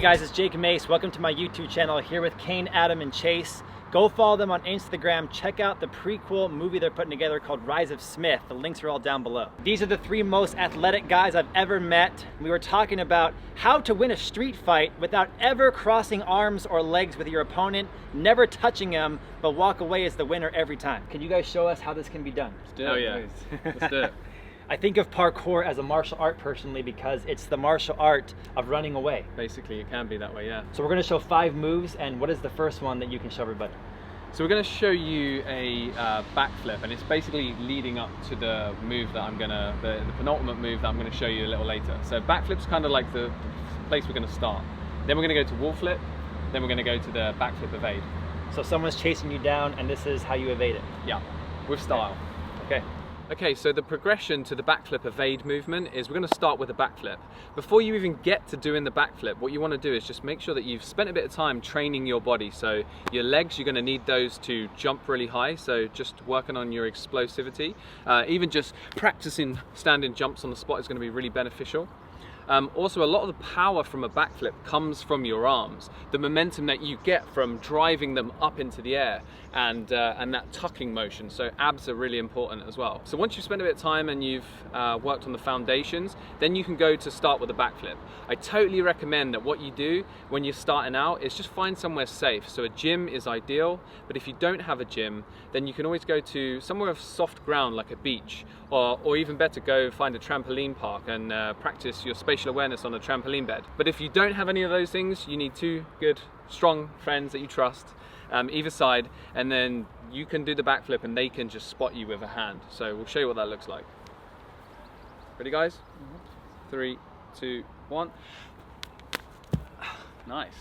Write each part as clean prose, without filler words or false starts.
guys, it's Jake Mace. Welcome to my YouTube channel here with Cane, Adam, and Chase. Go follow them on Instagram. Check out the prequel movie they're putting together called Rise of Smith. The links are all down below. These are the three most athletic guys I've ever met. We were talking about how to win a street fight without ever crossing arms or legs with your opponent, never touching them, but walk away as the winner every time. Can you guys show us how this can be done? Let's do it. Oh yeah, let's do it. I think of parkour as a martial art personally because it's the martial art of running away. Basically, it can be that way, yeah. So we're going to show 5 moves, and what is the first one that you can show everybody? So we're going to show you a backflip, and it's basically leading up to the move that the penultimate move that I'm going to show you a little later. So backflip's kind of like the place we're going to start. Then we're going to go to wall flip, then we're going to go to the backflip evade. So someone's chasing you down, and this is how you evade it? Yeah, with style. Okay. Okay, so the progression to the backflip evade movement is we're going to start with a backflip. Before you even get to doing the backflip, what you want to do is just make sure that you've spent a bit of time training your body. So your legs, you're going to need those to jump really high, so just working on your explosivity. Even just practicing standing jumps on the spot is going to be really beneficial. Also, a lot of the power from a backflip comes from your arms. The momentum that you get from driving them up into the air and that tucking motion. So abs are really important as well. So once you've spent a bit of time and you've worked on the foundations, then you can go to start with a backflip. I totally recommend that what you do when you're starting out is just find somewhere safe. So a gym is ideal, but if you don't have a gym, then you can always go to somewhere of soft ground like a beach, or even better, go find a trampoline park and practice your spatial awareness on a trampoline bed. But if you don't have any of those things, you need 2 good, strong friends that you trust, either side, and then you can do the backflip and they can just spot you with a hand. So we'll show you what that looks like. Ready, guys? Mm-hmm. 3, 2, 1. Nice.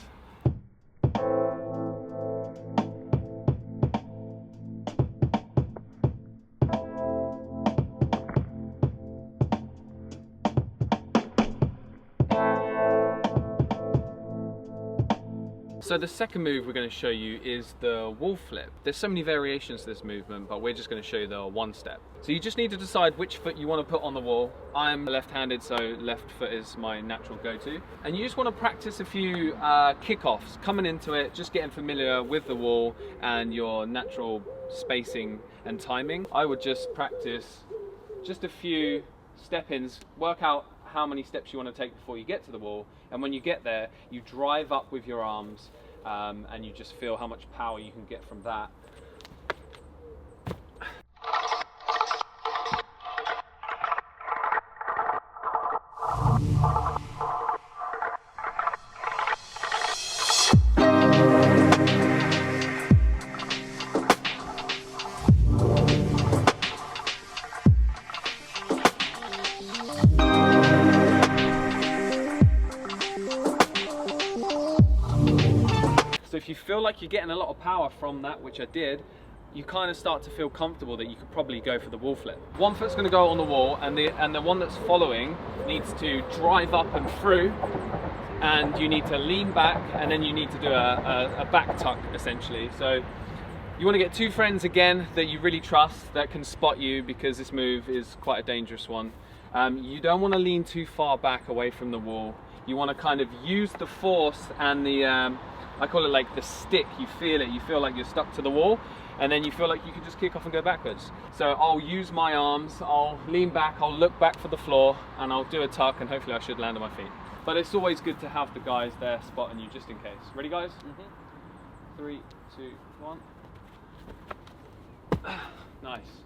So the second move we're going to show you is the wall flip. There's so many variations to this movement, but we're just going to show you the one step. So you just need to decide which foot you want to put on the wall. I'm left-handed, so left foot is my natural go-to. And you just want to practice a few kickoffs, coming into it, just getting familiar with the wall and your natural spacing and timing. I would just practice just a few step-ins, work out how many steps you want to take before you get to the wall, and when you get there you drive up with your arms and you just feel how much power you can get from that. So if you feel like you're getting a lot of power from that, which I did, you kind of start to feel comfortable that you could probably go for the wall flip. One foot's going to go on the wall, and the one that's following needs to drive up and through, and you need to lean back, and then you need to do a back tuck essentially. So you want to get 2 friends again that you really trust that can spot you, because this move is quite a dangerous one. You don't want to lean too far back away from the wall. You want to kind of use the force and the I call it like the stick. You feel it, you feel like you're stuck to the wall, and then you feel like you can just kick off and go backwards. So I'll use my arms, I'll lean back, I'll look back for the floor, and I'll do a tuck, and hopefully I should land on my feet. But it's always good to have the guys there spotting you just in case. Ready, guys? Mm-hmm. 3, 2, 1. Nice.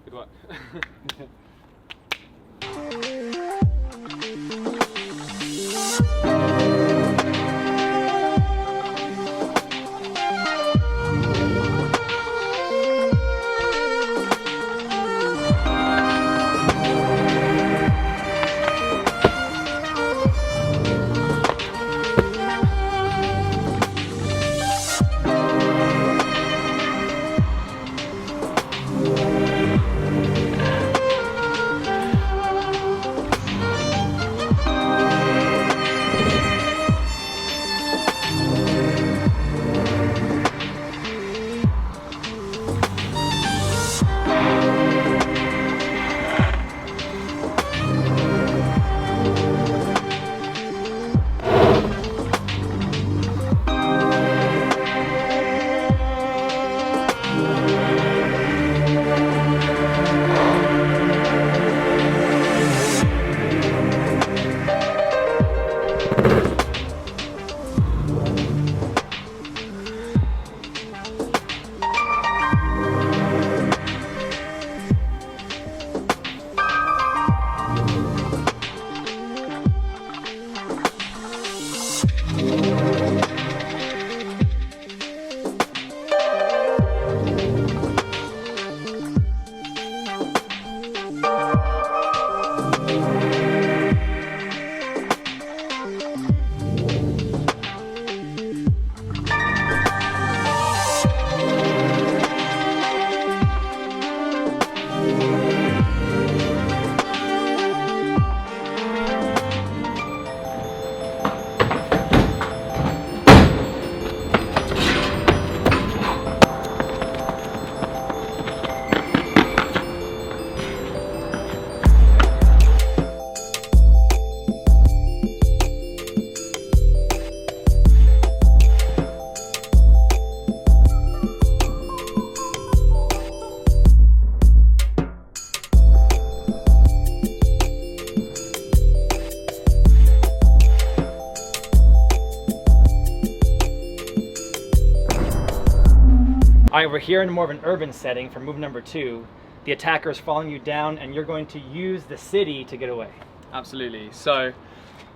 Good work. right, we're here in more of an urban setting for move number 2. The attacker is following you down and you're going to use the city to get away. Absolutely. So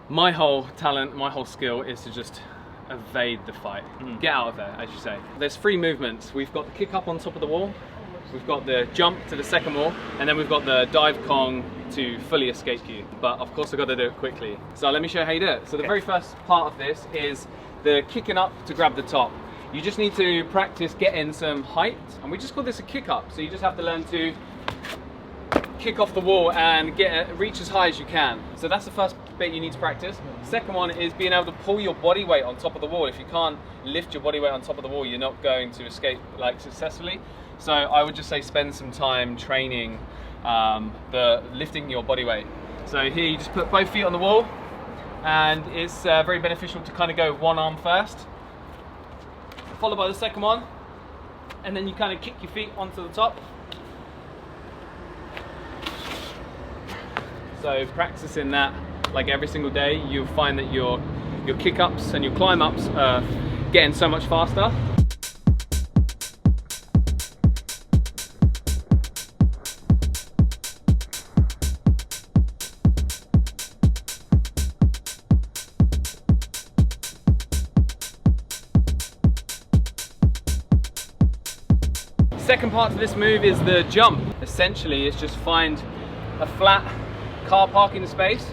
my whole talent, my whole skill is to just evade the fight. Get out of there, as you say. There's 3 movements. We've got the kick up on top of the wall, we've got the jump to the second wall, and then we've got the dive Kong to fully escape you. But of course I've got to do it quickly. So let me show you how you do it. So the very first part of this is the kicking up to grab the top. You just need to practice getting some height, and we just call this a kick up. So you just have to learn to kick off the wall and reach as high as you can. So that's the first bit you need to practice. Second one is being able to pull your body weight on top of the wall. If you can't lift your body weight on top of the wall, you're not going to escape like successfully. So I would just say spend some time training the lifting your body weight. So here you just put both feet on the wall, and it's very beneficial to kind of go with one arm first, followed by the second one, and then you kind of kick your feet onto the top. So practicing that like every single day, you'll find that your kick ups and your climb ups are getting so much faster. Second part to this move is the jump. Essentially, it's just find a flat car parking space,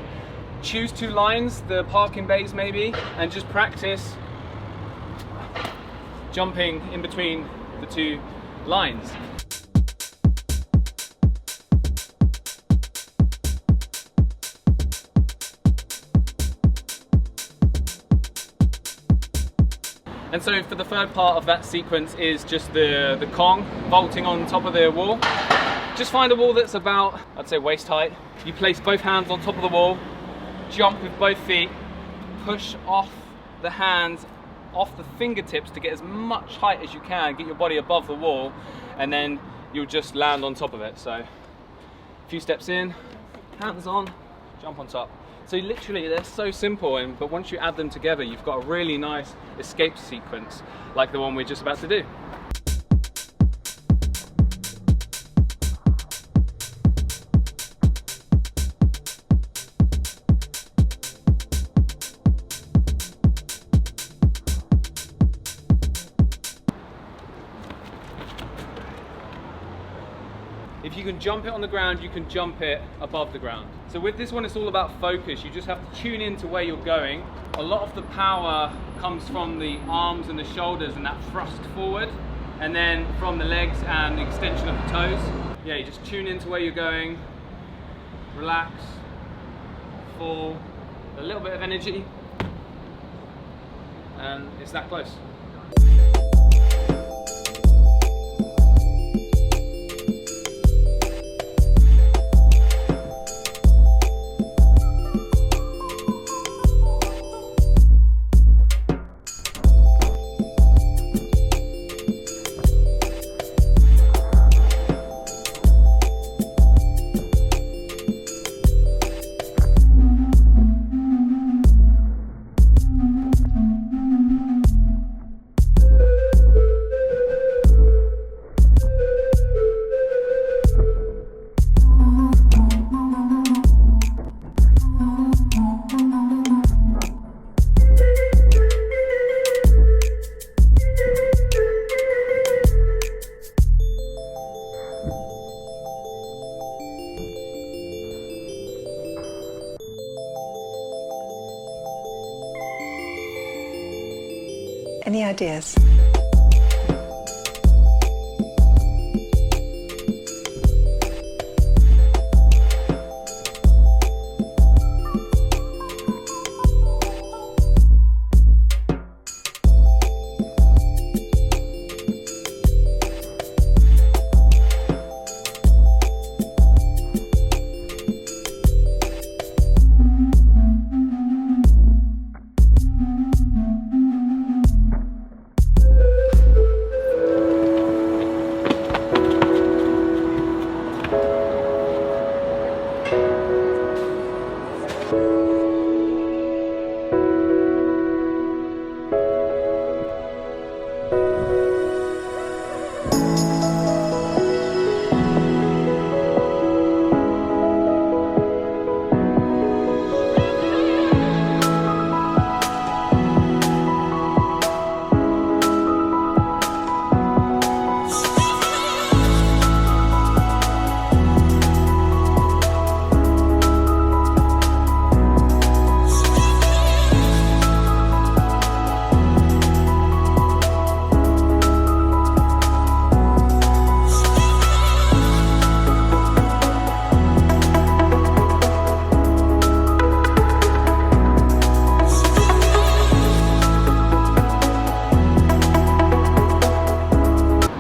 choose 2 lines, the parking bays maybe, and just practice jumping in between the 2 lines. And so for the third part of that sequence is just the Kong, vaulting on top of the wall. Just find a wall that's about, I'd say, waist height. You place both hands on top of the wall, jump with both feet, push off the hands, off the fingertips to get as much height as you can, get your body above the wall, and then you'll just land on top of it. So a few steps in, hands on, jump on top. So literally they're so simple, but once you add them together, you've got a really nice escape sequence like the one we're just about to do. If you can jump it on the ground, you can jump it above the ground. So with this one, it's all about focus. You just have to tune into where you're going. A lot of the power comes from the arms and the shoulders and that thrust forward, and then from the legs and the extension of the toes. Yeah, you just tune into where you're going, relax, fall, a little bit of energy, and it's that close. Any ideas?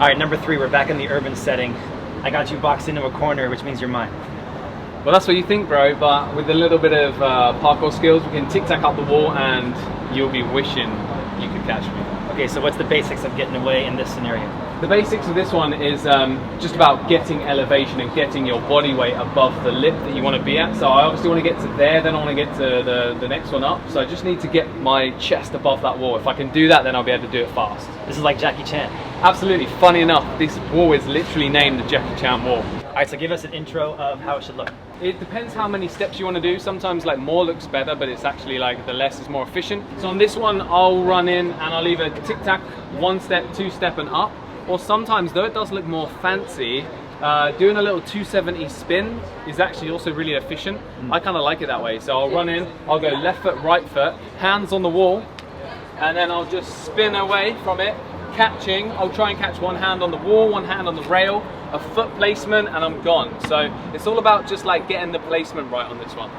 All right, number 3, we're back in the urban setting. I got you boxed into a corner, which means you're mine. Well, that's what you think, bro, but with a little bit of parkour skills, we can tic-tac up the wall and you'll be wishing you could catch me. Okay, so what's the basics of getting away in this scenario? The basics of this one is just about getting elevation and getting your body weight above the lip that you want to be at. So I obviously want to get to there, then I want to get to the next one up. So I just need to get my chest above that wall. If I can do that, then I'll be able to do it fast. This is like Jackie Chan. Absolutely. Funny enough, this wall is literally named the Jackie Chan wall. All right, so give us an intro of how it should look. It depends how many steps you want to do. Sometimes like more looks better, but it's actually like the less is more efficient. So on this one, I'll run in and I'll either tic-tac 1 step, 2 step and up. Or sometimes, though it does look more fancy, doing a little 270 spin is actually also really efficient. I kind of like it that way. So I'll run in, I'll go left foot, right foot, hands on the wall, and then I'll just spin away from it, catching. I'll try and catch one hand on the wall, one hand on the rail, a foot placement, and I'm gone. So it's all about just like getting the placement right on this one.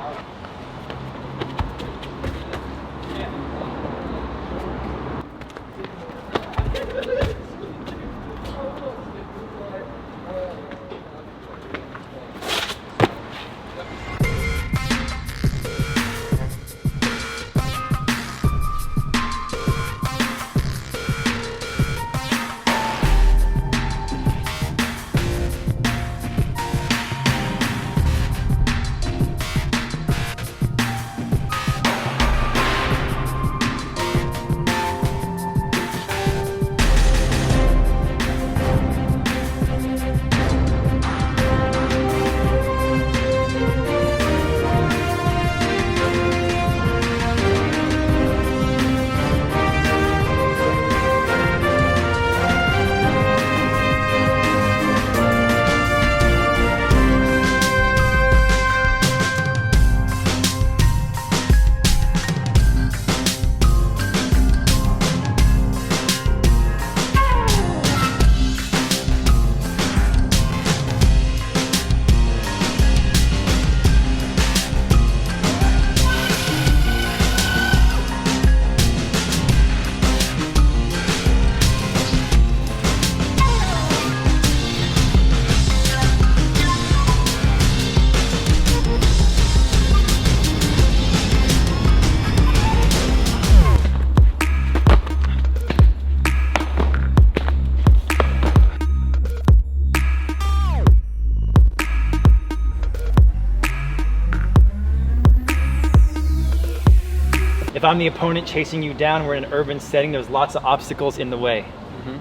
If I'm the opponent chasing you down, we're in an urban setting, there's lots of obstacles in the way.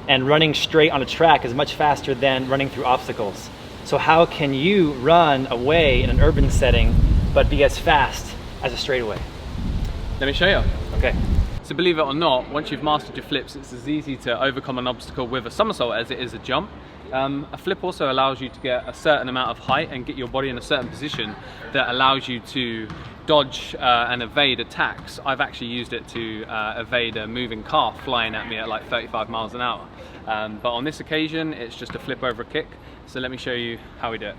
And running straight on a track is much faster than running through obstacles. So how can you run away in an urban setting, but be as fast as a straightaway? Let me show you. Okay. So believe it or not, once you've mastered your flips, it's as easy to overcome an obstacle with a somersault as it is a jump. A flip also allows you to get a certain amount of height and get your body in a certain position that allows you to dodge and evade attacks. I've actually used it to evade a moving car flying at me at like 35 miles an hour. But on this occasion, it's just a flip over a kick. So let me show you how we do it.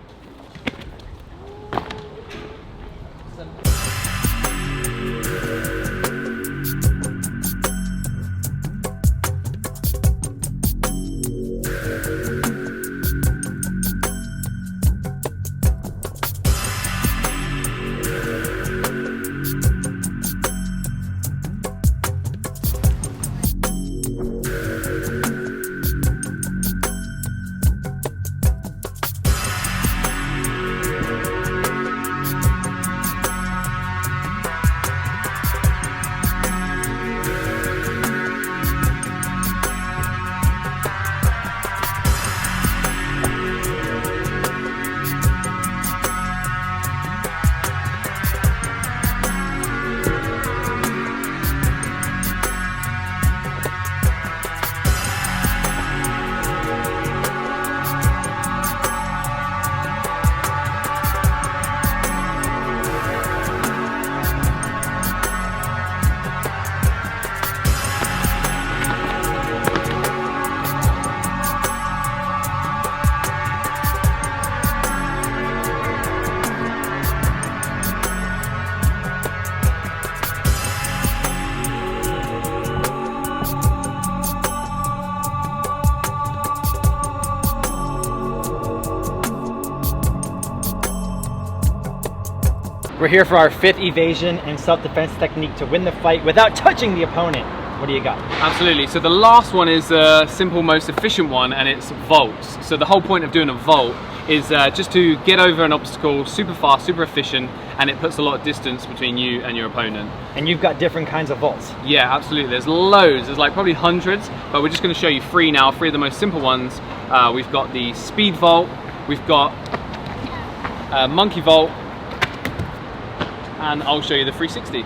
We're here for our 5th evasion and self-defense technique to win the fight without touching the opponent. What do you got? Absolutely. So the last one is the simple, most efficient one, and it's vaults. So the whole point of doing a vault is just to get over an obstacle super fast, super efficient, and it puts a lot of distance between you and your opponent. And you've got different kinds of vaults. Yeah, absolutely. There's loads. There's like probably hundreds, but we're just going to show you 3 now, 3 of the most simple ones. We've got the speed vault, we've got monkey vault, and I'll show you the 360.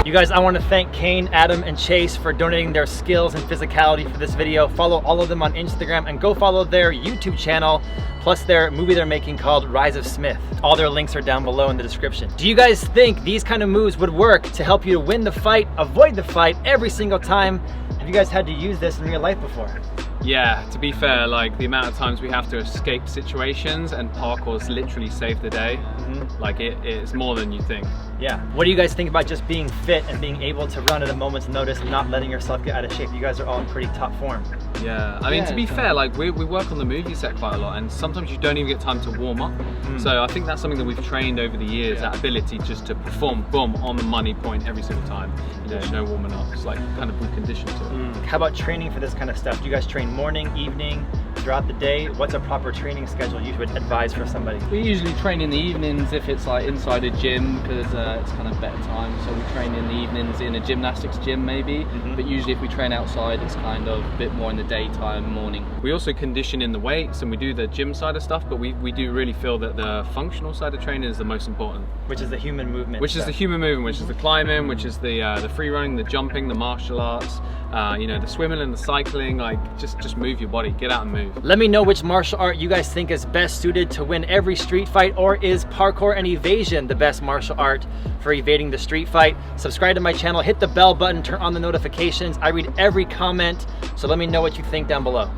You guys, I want to thank Cane, Adam, and Chase for donating their skills and physicality for this video. Follow all of them on Instagram and go follow their YouTube channel, plus their movie they're making called Rise of Smith. All their links are down below in the description. Do you guys think these kind of moves would work to help you to win the fight, avoid the fight every single time? Have you guys had to use this in real life before? Yeah, to be fair, like the amount of times we have to escape situations, and parkour's literally saved the day. Like it's more than you think. Yeah. What do you guys think about just being fit and being able to run at a moment's notice and not letting yourself get out of shape? You guys are all in pretty top form. Yeah, I mean, to be fair, like we work on the movie set quite a lot, and sometimes you don't even get time to warm up. So I think that's something that we've trained over the years, that ability just to perform, boom, on the money point every single time. You know, there's no warming up. It's like kind of conditioned to it. How about training for this kind of stuff? Do you guys train morning, evening, throughout the day? What's a proper training schedule you would advise for somebody? We usually train in the evenings if it's like inside a gym, because it's kind of better time. So we train in the evenings in a gymnastics gym maybe, but usually if we train outside, it's kind of a bit more in the daytime, morning. We also condition in the weights and we do the gym side of stuff, but we do really feel that the functional side of training is the most important. Which is the human movement. Which is the human movement, which is the climbing, which is the free running, the jumping, the martial arts, you know, the swimming and the cycling. Like just move your body, get out and move. Let me know which martial art you guys think is best suited to win every street fight, or is parkour and evasion the best martial art for evading the street fight? Subscribe to my channel, hit the bell button, turn on the notifications. I read every comment, so let me know what you think down below.